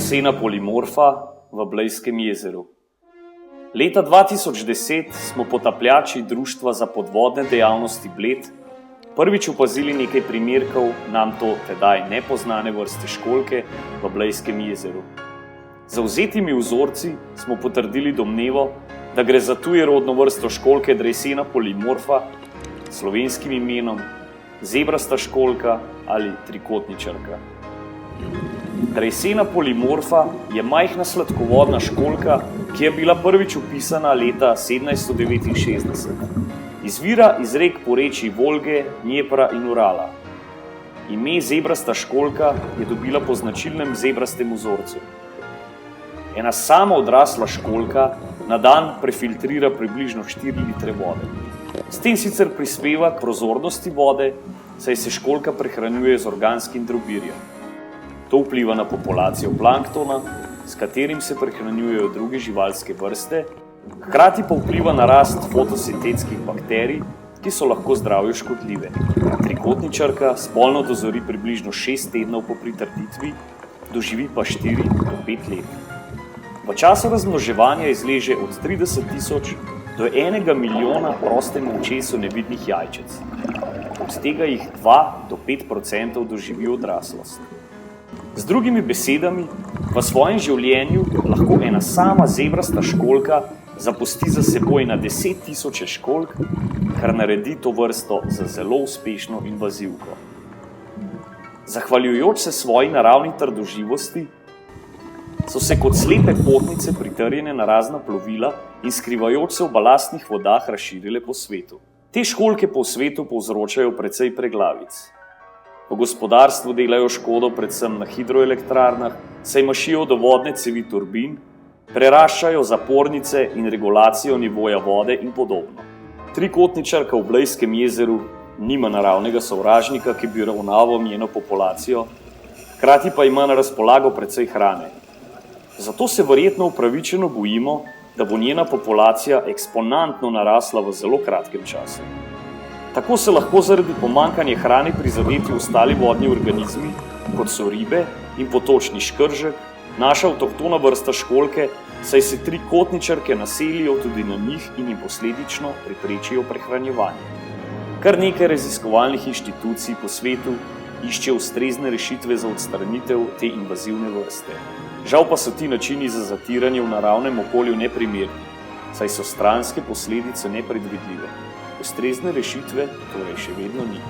Dreysena polimorfa v Blejskem jezeru. Leta 2010 smo potapljači Društva za podvodne dejavnosti Bled prvič opazili nekaj primerkov nam to tedaj nepoznane vrste školjke v Blejskem jezeru. Z zavzetimi vzorci smo potrdili domnevo, da gre za tujerodno vrsto školjke Dreysena polimorfa s slovenskim imenom zebrasta školjka ali trikotničarka. Dreysena polimorfa je majhna sladkovodna školjka, ki je bila prvič opisana leta 1769. Izvira iz rek porečij Volge, Dnjepra in Urala. Ime zebrasta školjka je dobila po značilnem zebrastem vzorcu. Ena sama odrasla školjka na dan prefiltrira približno 4 litre vode. S tem sicer prispeva k prozornosti vode, saj se školjka prehranjuje z organskim drobirjem. To vpliva na populacijo planktona, s katerim se prehranjujejo druge živalske vrste, hkrati pa vpliva na rast fotosintetskih bakterij, ki so lahko zdravju škodljive. Trikotničarka spolno dozori približno 6 tednov po pritrditvi, doživi pa 4 do 5 let. V času razmnoževanja izleže od 30.000 do 1 milijona prostemu očesu nevidnih jajčec. Od tega jih 2 do 5% doživi odraslost. Z drugimi besedami, v svojem življenju lahko ena sama zebrasta školjka zapusti za seboj na 10.000 školjk, kar naredi to vrsto za zelo uspešno invazivko. Zahvaljujoč se svoji naravni trdoživosti, so se kot slepe potnice pritrjene na razna plovila in skrivajoč se v balastnih vodah razširile po svetu. Te školjke po svetu povzročajo precej preglavic. V gospodarstvu delajo škodo predvsem na hidroelektrarnah, saj mašijo do vodne cevi turbin, preraščajo zapornice in regulacijo nivoja vode in podobno. Trikotničarka v Blejskem jezeru nima naravnega sovražnika, ki bi ravnaval njeno populacijo, hkrati pa ima na razpolago precej hrane. Zato se verjetno upravičeno bojimo, da bo njena populacija eksponentno narasla v zelo kratkem času. Tako se lahko zaradi pomanjkanja hrane prizadeti ostali vodni organizmi, kot so ribe in potočni škržek, naša avtohtona vrsta školjke, saj se trikotničarke naselijo tudi na njih in jim posledično preprečijo prehranjevanje. Kar nekaj raziskovalnih inštitucij po svetu išče ustrezne rešitve za odstranitev te invazivne vrste. Žal pa so ti načini za zatiranje v naravnem okolju neprimerni, saj so stranske posledice nepredvidljive. Ustrezne rešitve torej še vedno ni.